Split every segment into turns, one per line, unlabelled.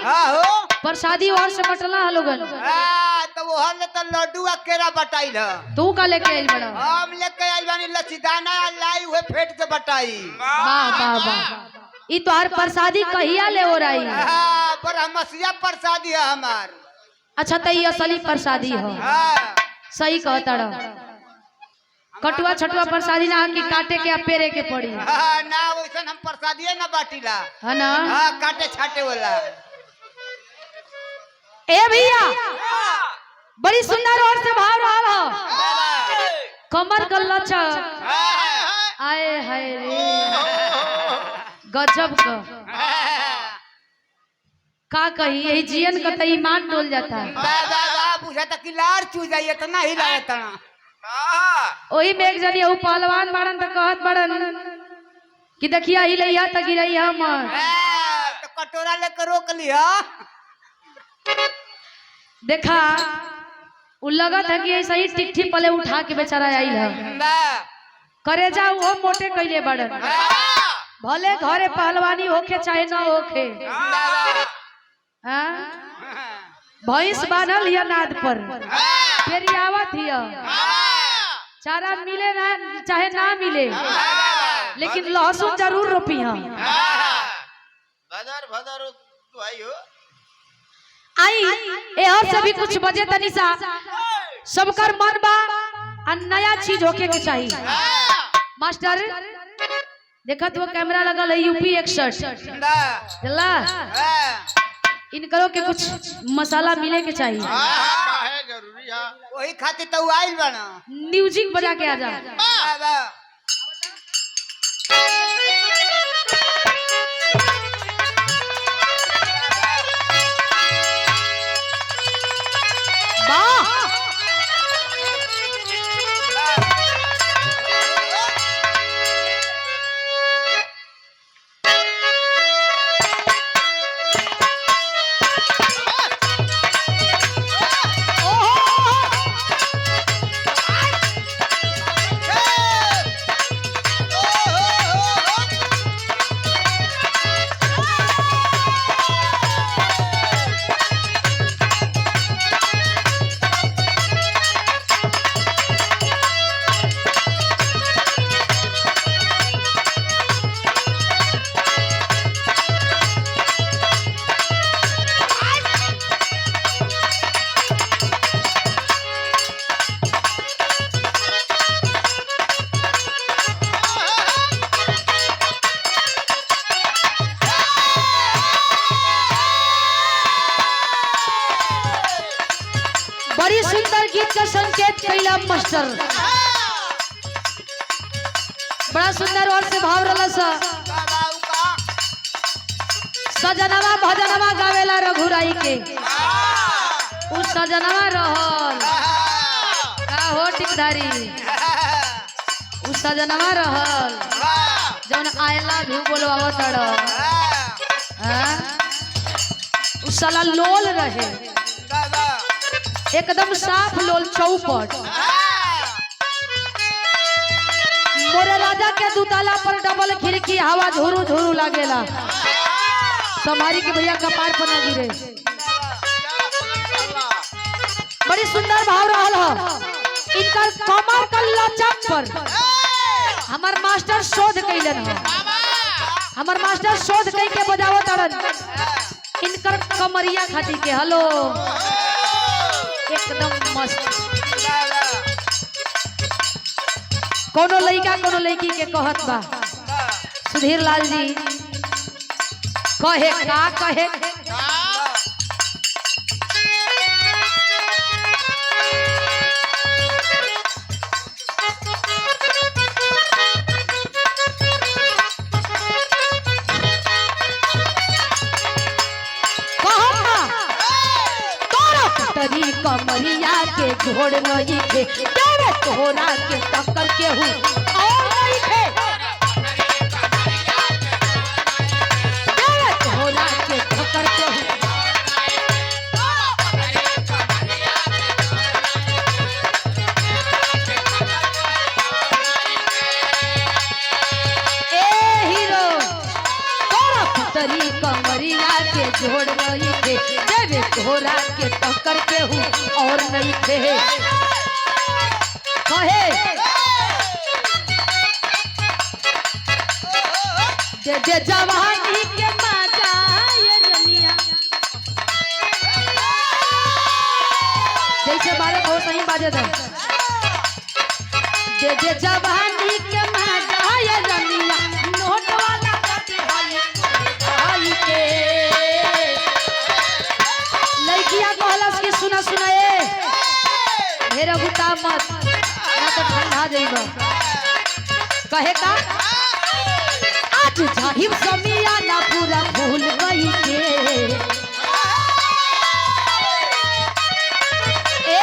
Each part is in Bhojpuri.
हां हो
प्रसादी और से बटला लोगन
तो वो हल तो लड्डू आ केरा बटाइल
तू का लेके आइल बड़ा
हम लेके आइल बानी लसीदाना लाई हुए फेट के बटाई
वाह वाह वाह ई तो हर प्रसादी कहिया ले हो रही
हां पर हमसिया प्रसादी है हमार
अच्छा त ई असली प्रसादी हो
हां
सही कहता रह कटुआ छटुआ प्रसादी ना कि काटे के पेरे के पड़ी
हां ना वैसन हम प्रसादी ना बाटीला
है ना
हां काटे छाटे वाला
ए भैया बड़ी सुंदर और से भाव रहा हो कमर गल्ला लचक आए हाय रे गजब का कही यही जियन का तो ईमान डोल जाता है
बुझा तक लार चू जाइए इतना ही लागता
वही में एक जनी ऊ पहलवान बाड़न त कहत बाड़न कि देखिया ही लइया त गिरई हम
तो कटोरा लेकर रोक लिया
देखा उ लगत है कि ऐसा ही टिट्ठी पले उठा के बेचारा आई है करेजा वो मोटे कइले बाड़न भले घरे पहलवानी होके चाहे ना होके हां भैंस बांधल हिया नाद पर फेरी आवत हिया चारा मिले ना चाहे ना मिले लेकिन लहसुन जरूर रोपी हम
भदर भदर भाई हो
आई एहर से भी कुछ बजे तनिसा सबकर मन बा आ नया चीज होके के चाहिए मास्टर देखत वो कैमरा लगल है यूपी 61 चला इनकरो के कुछ मसाला मिले के चाहिए
है जरूरी है वही खातिर तो आइल बना
म्यूजिक बजा के आ जा बड़ी सुंदर गीत का संकेत कैला मास्टर बड़ा सुंदर और से भाव रला सा सजनवा भजनवा गावेला रघुराई के उ सजनवा रहल का हो टिकधारी उ सजनवा रहल जौन आयला भी बोलवावत तड़ हां उ साला लोल रहे एकदम साफ लोल चौपट मोरे राजा के दुताला पर डबल खिड़की हवा झुरू झुरू लागेला संभारी के भैया कपार पर न गिरे बड़ी सुंदर भाव रहल ह इनकर कमर का लचक पर हमार मास्टर शोध कैलन ह हमार मास्टर शोध कई के बजावत अड़न इनकर कमरिया खाती के हेलो एकदम मस्त कोनो लइका कोनो लइकी के कहत बा सुधीर लाल जी कहे का कहे कमरिया के झोड़ नहीं थे तेरे तोरा के टक्कर के हूँ और नहीं थे तेरे तोरा के टक्कर के हूँ ए हीरो तोरा पुतरी कमरिया के झोड़ नहीं थे देवे तोहरा के टक्कर के हूँ और नहीं थे कहे दे दे जवानी के मजा ये रनिया जैसे बारे बहुत सही बाजे दे दे जवानी के मजा ये रनिया नोट वाला भाई के लड़किया कहलस की सुना सुना ए मेरा गुता मत ना तो ठंडा जाइबो कहे का आज जाहिब समिया ना पूरा भूल गई के ए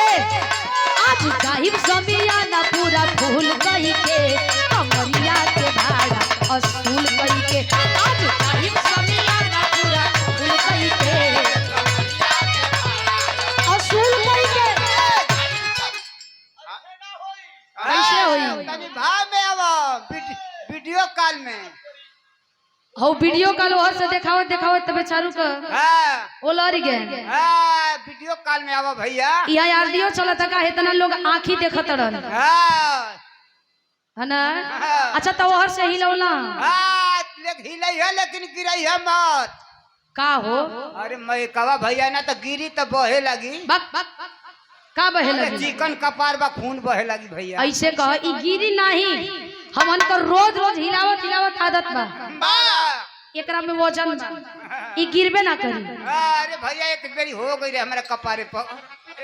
आज जाहिब समिया ना पूरा भूल गई के कमरिया के भाड़ा असूल गई के आज जाहिब समिया ना पूरा भूल गई के असूल गई के कैसे होई
तनी भाव में आवा वीडियो कॉल में
हो वीडियो कॉल ओहर से देखावत देखावत तबे चालू कर
हां
ओ लड़ी गए
हां वीडियो कॉल में आवा भैया
यहाँ यार दियो चलता का इतना लोग आंखी देखत रहन
हां
है ना अच्छा तो ओहर से हिलौला
हां हिलै है लेकिन गिरई है मत
का हो
अरे मैं कवा भैया ना तो गिरी तो बहे लगी
बक का बहे
अरे
लगी
चिकन कपार बा खून बहे लगी भैया
ऐसे कह ई गिरी नहीं हमन को रोज रोज हिलावत हिलावत आदत बा एकरा में वजन बा ई गिरबे ना करी
अरे भैया एक बेरी हो गई रे हमरा कपारे पर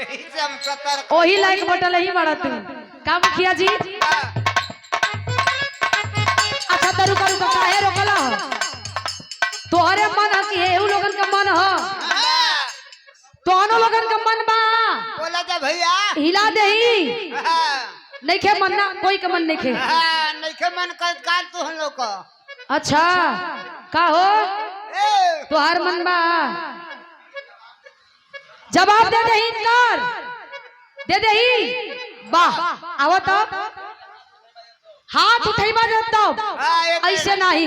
एही से हम सतर
ओही लाइक बटल ही बड़ा तू का मुखिया जी अच्छा तरू करू का काहे रोकला तोहरे मन है कि एहू लोगन का मन है तोहनो लोगन का मन बा
बोला जा भैया
हिला देही
हां
नहीं खे मन ना कोई का मन नहीं खे
हां नहीं के मन कर काल तू हम लोग का
अच्छा का हो
ए
तोहार मन बा जवाब दे दे इनकार दे देही वाह आवो तो हाथ उठैबा जब तो ऐसे नहीं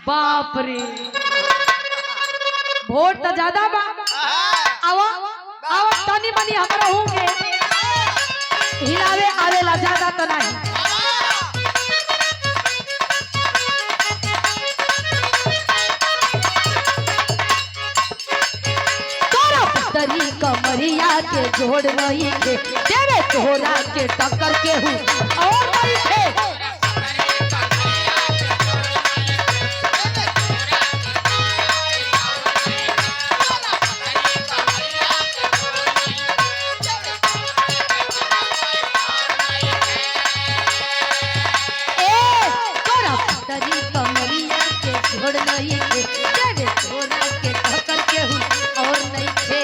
बाप रे वोट तो ज्यादा बा आवो आवो तनी बनी हमरा होंगे हिलावे आवेला ज्यादा तो नहीं तरी कमरिया के जोड़ नहीं थे देवे तोहरा के टक्कर के हूँ और नहीं थे तरी कमरिया के जोड़ नहीं थे देवे तोहरा के टक्कर के हूँ और नहीं थे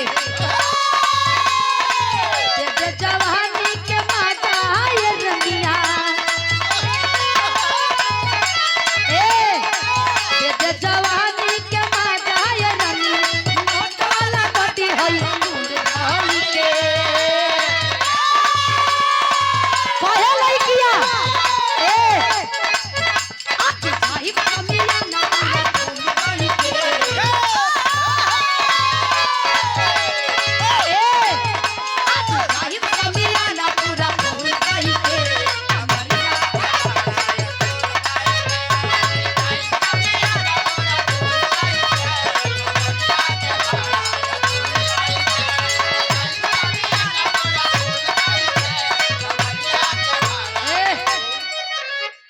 जवानी के माता ये रंगिया ए दे जवानी के माता ये रंगिया नोट वाला बटी हई दूर धानी के कहे लइकिया ए आज साहिब कमिया ना धानी के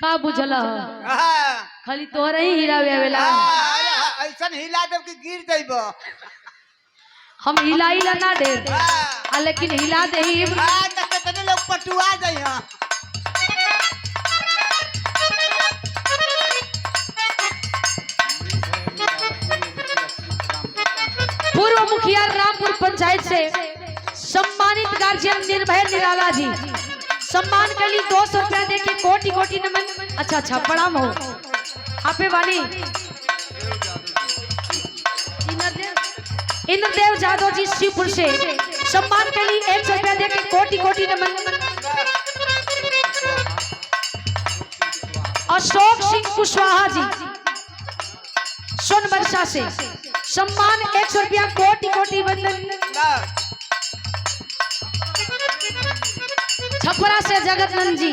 का बुझला खाली तोहरे ही हिलावे आवेला
अरे ऐसन हिला देब कि गिर जइबो
हम हिलाइला ना दे लेकिन हिला देही
हां त कितने लोग पटुआ जइहा
पूर्व मुखिया रामपुर पंचायत से सम्मानित गार्जियन निर्भय निराला जी सम्मान के लिए 200 रुपया दे के कोटि कोटि नमन अच्छा प्रणाम हो आपे वाली इंद्रदेव जादव जी शिवपुर से सम्मान के लिए 100 रुपया दे के कोटि कोटि नमन अशोक सिंह कुशवाहा जी सोनबरसा से सम्मान 100 रुपया कोटि कोटि बंदन। छपरा से जगत नंद जी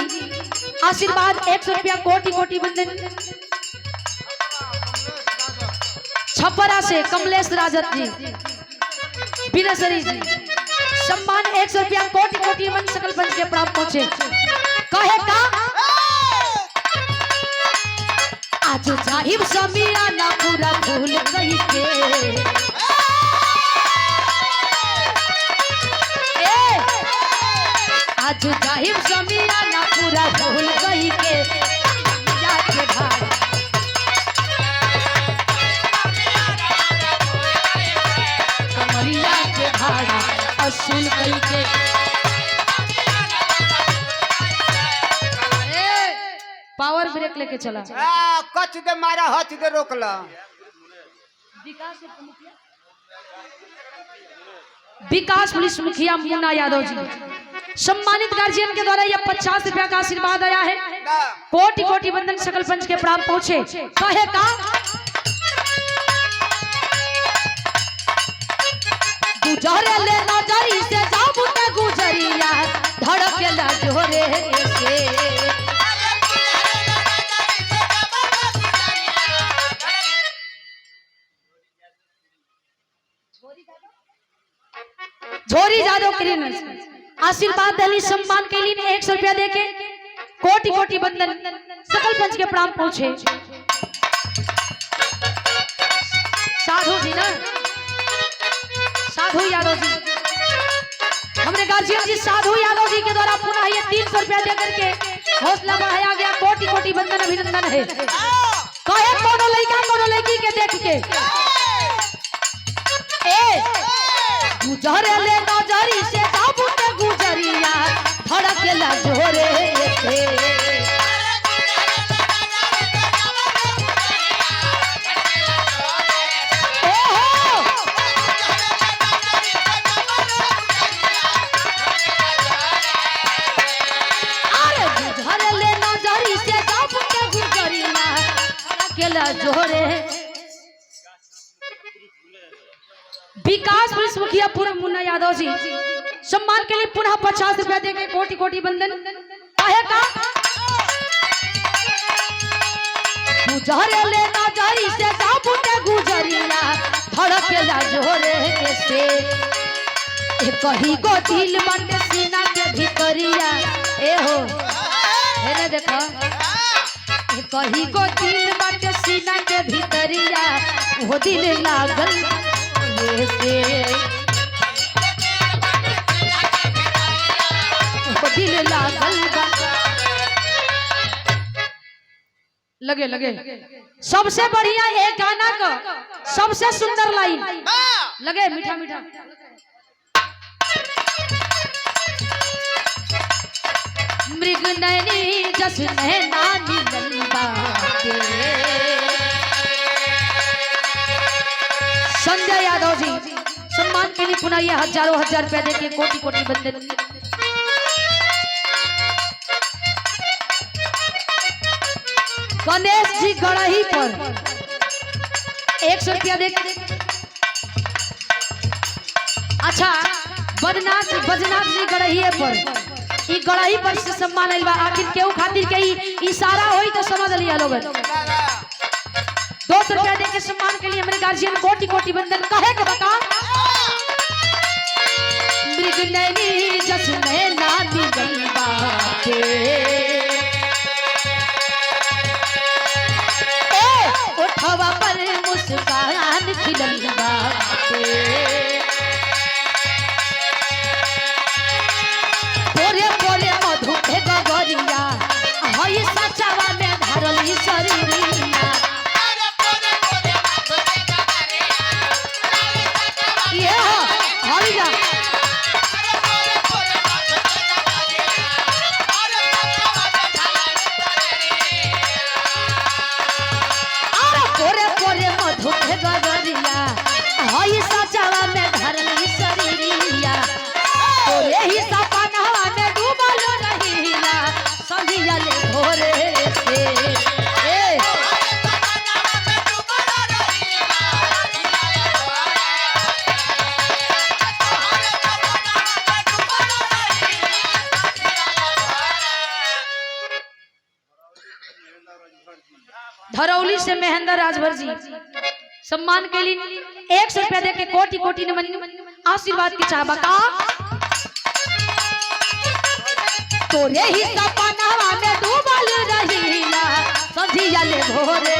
आशीर्वाद 100 रुपया कोटि कोटि बंदन। छपरा से कमलेश राजत जी बिनसरी जी सम्मान 100 रुपया कोटि कोटि मन सकल पंच के प्राप्त पहुंचे। कहे का आज जाहिब समीरा ना पूरा भूल गई के आज जाहिब समीरा ना पूरा भूल गई के जाके भाग कमरिया के भाड़ा असूल कई के पावर ब्रेक लेके चला।
कच दे मारा हच दे रोकला।
विकास पुलिस मुखिया मुन्ना यादव जी सम्मानित गार्जियन के द्वारा यह 50 रुपया का आशीर्वाद आया है। कोटि कोटि बंदन सकल पंच के प्राप्त पहुंचे। कहे का गुजरे ले नजरी से जाबू ते गुजरिया धड़के ला जोरे से झोरी जादव के आशीर्वाद दली सम्मान के लिए 100 रुपया देके कोटि कोटि बंदन सकल पंच के प्राप्त पहुंचे। साधु जी ना साधु यादव जी हमने गार्जियन जी साधु यादव जी के द्वारा पुनः ये 300 रुपया देकर के हौसला बढ़ाया गया। कोटि कोटि बंदन अभिनंदन है। कहे कोनो लड़का कोनो लड़की के देख के गुजरे ले नजरी से बाबू के गुजरिया धड़के ला जोरे से अरे गुजरे ले नजरी से बाबू के गुजरिया धड़के ला जोरे। विकास पुलिस मुखिया पूर्व मुन्ना यादव जी सम्मान के लिए पुनः 50 रुपया देके कोटि कोटि बंदन। काहे का गुजरे ले नजरी से बाबू के गुजरिया धड़के ला जोरे से कहीं को दिल बाटे सीना के भीतरिया ए हो है ना देखो कहीं को दिल बाटे सीना के भीतरिया वो दिल लागल से दिल लागल लगे लगे। सबसे बढ़िया एक गाना का सबसे सुंदर लाइन लगे मीठा मीठा मृग नैनी जस नैना मिलल बाटे। संजय यादव जी सम्मान के लिए पुनः ये हजारों हजार रुपया देके कोटि कोटि बंदन। गणेश जी गड़ही पर 100 रुपया देके अच्छा बजनाथ जी गड़ही पर ई गड़ही पर से सम्मान आइल बा। आखिर केहू खातिर के इशारा होई तो समझ लिया लोगन। 200 रुपया देके सम्मान के लिए हमारे गार्जियन कोटि कोटि बंदन। कहे के बता मृग नैनी जस नैना मिलल बाटे उठवा पर मुस्कान खिलल बाटे पोरे पोरे मधु के गगरिया हई सचावा में धरल शरीरिया ये हरी जा पोरे पोरे मधु के गगरिया हई सचावा धरौली से महेंद्र राजभर जी सम्मान के लिए 100 रुपया दे के कोटि कोटि नमन आशीर्वाद की चाहबा का तोरे ही सपनावा में डूबल रहीला संधिया ले भोरे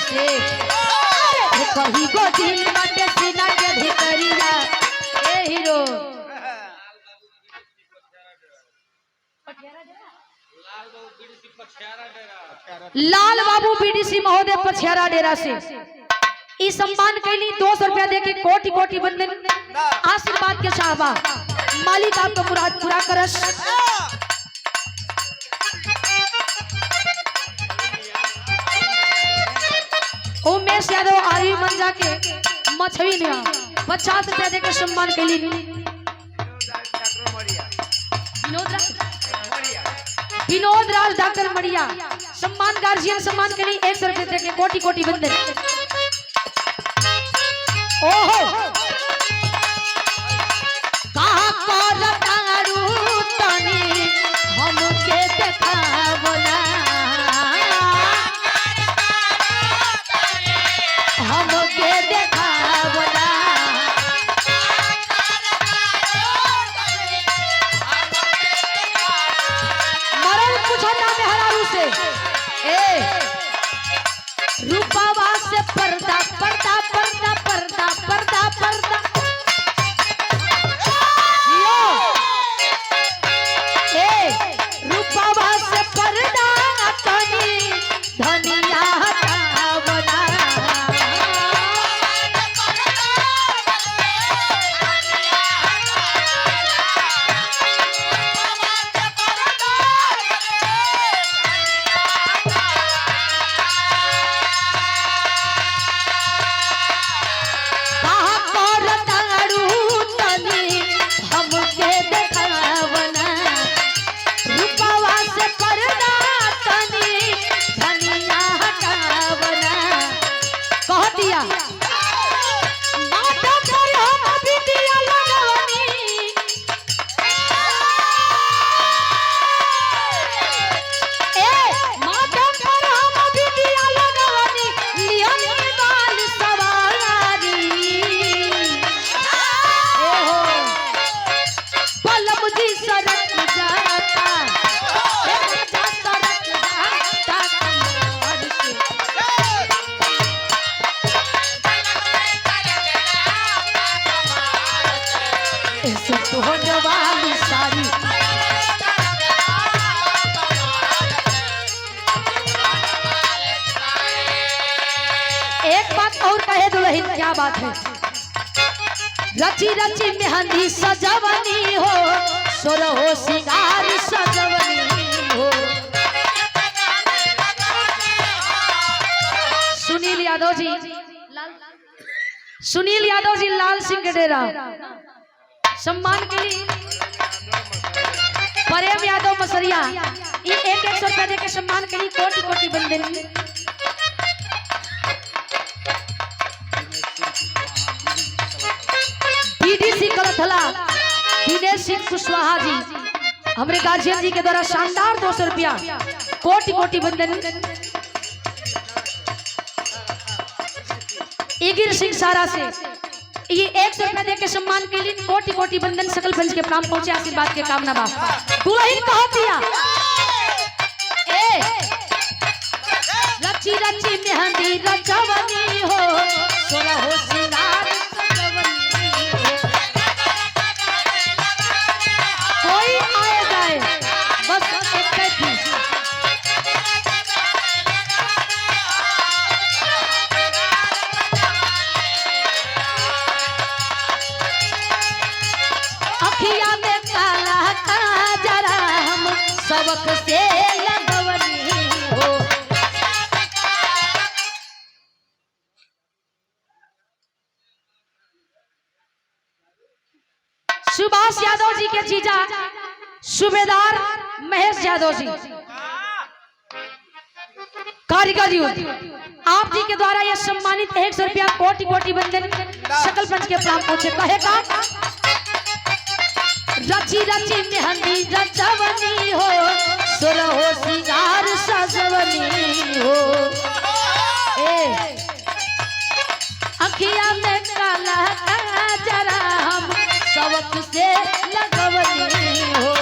से कहीं गो दिल बाटे सीना के भीतरिया ए हीरो लाल बाबू बीडीसी महोदय पछियारा डेरा से ई सम्मान कैली 200 रुपया दे के कोटि कोटि बंदन आशीर्वाद के चाहबा मालिक आपका मुराद पूरा करस। उमेश यादव आर्मी मंजा के मछवी ने 50 रुपया दे के सम्मान कैली। विनोद राज डॉक्टर मड़िया सम्मान गार्जियन सम्मान के लिए 100 रुपये दे के कोटि कोटि बंदन। ओहो कहाँ पर तारू तनी हमके देखावला हमके देखावला मरल पूछना में हरारू से ए रूपावा से पर्दा पर्दा पर्दा पर्दा पर्दा पर्दा ए रूपावा से पर्दा तनी धनिया हटावला क्या बात है रची रची मेहंदी सजवनी हो सोरहो सिंगार सजवनी हो। सुनील यादव जी लाल सिंह के डेरा सम्मान के लिए प्रेम यादव मसरिया 100 रुपया दे के सम्मान के लिए कोटि कोटि बंदन। बीडीसी कलथला दिनेश सिंह कुशवाहा जी हमारे गार्जियन जी के द्वारा शानदार 200 रुपया कोटि कोटि बंदन। इगिर सिंह सारा से ये 100 रुपया दे के सम्मान के लिए कोटि कोटि बंदन सकल पंच के प्राण पहुंचे आशीर्वाद के कामना बा। दुल्हन कहो दिया ए रची रची मेहंदी रचवनी हो सोरहो सिंगार सजवनी हो। कोई आए जाए बस एक कैफी अखिया में काला काजरा हम सबक से लगवनी हो। सुभाष यादव जी के जीजा सूबेदार महेश यादव जी कारीगर आप जी के द्वारा यह सम्मानित 100 रुपया कोटि कोटि बंदन सकल पंच के प्राप्त पहुंचे। कहेगा रची रची मेहंदी रचवनी हो सोरहो सिंगार सजवनी हो। ए अखिया में काला जरा हम सबक से लगवनी हो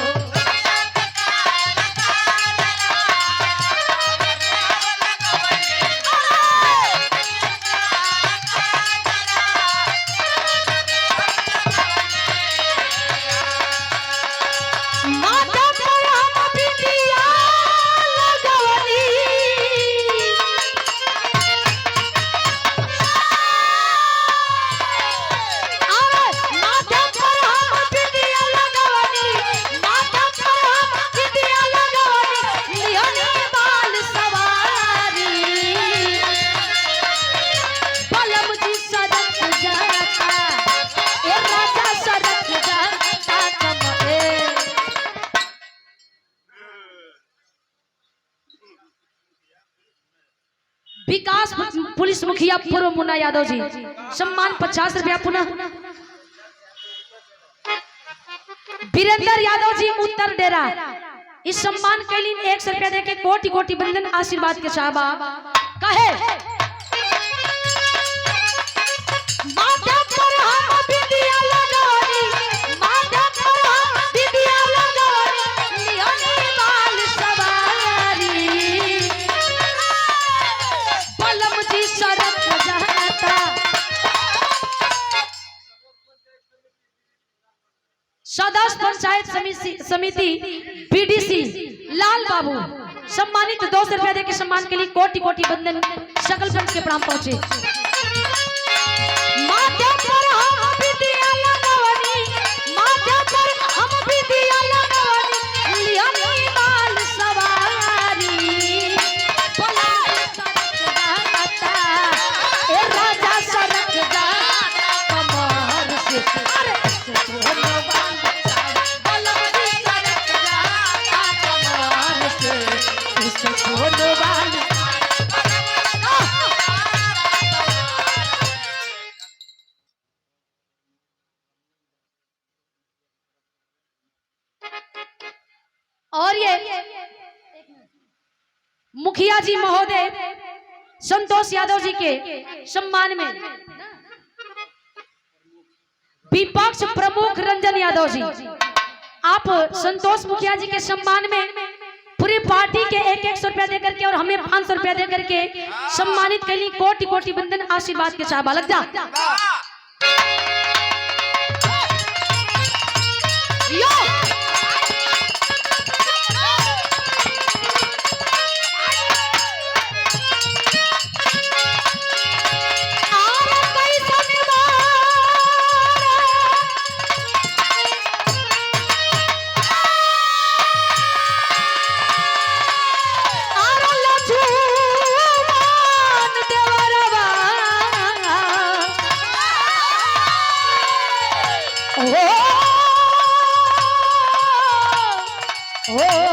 विकास पुलिस मुखिया पूर्व मुन्ना यादव जी सम्मान 50 रुपया पुनः वीरेंद्र यादव जी उत्तर डेरा इस सम्मान के लिए 100 रुपया देके कोटि कोटि बंधन आशीर्वाद के चाहबा कहे माथा पर हम बिंदिया लगानी माथा पर हम बिंदिया लगानी निहनी बाल सवारी पलम जी सड़क जाता सदस्य पंचायत समिति बीडीसी लाल बाबू सम्मानित 200 रुपया देके सम्मान के लिए कोटि कोटि बंधन सकल पंच के प्रणाम पहुंचे माथे पर हम बिंदिया लगावनी माथे पर हम बिंदिया लगावनी लिहनी बाल सवारी पलम सड़क जाता ए राजा सड़क जाता कमर से अरे और ये मुखिया जी महोदय संतोष यादव जी के सम्मान में विपक्ष प्रमुख रंजन यादव जी आप संतोष मुखिया जी के सम्मान में पूरी पार्टी के 100 रुपया देकर के और हमें 500 रुपया देकर के सम्मानित के लिए कोटि कोटि बंधन आशीर्वाद के चाहबा लग जा Oh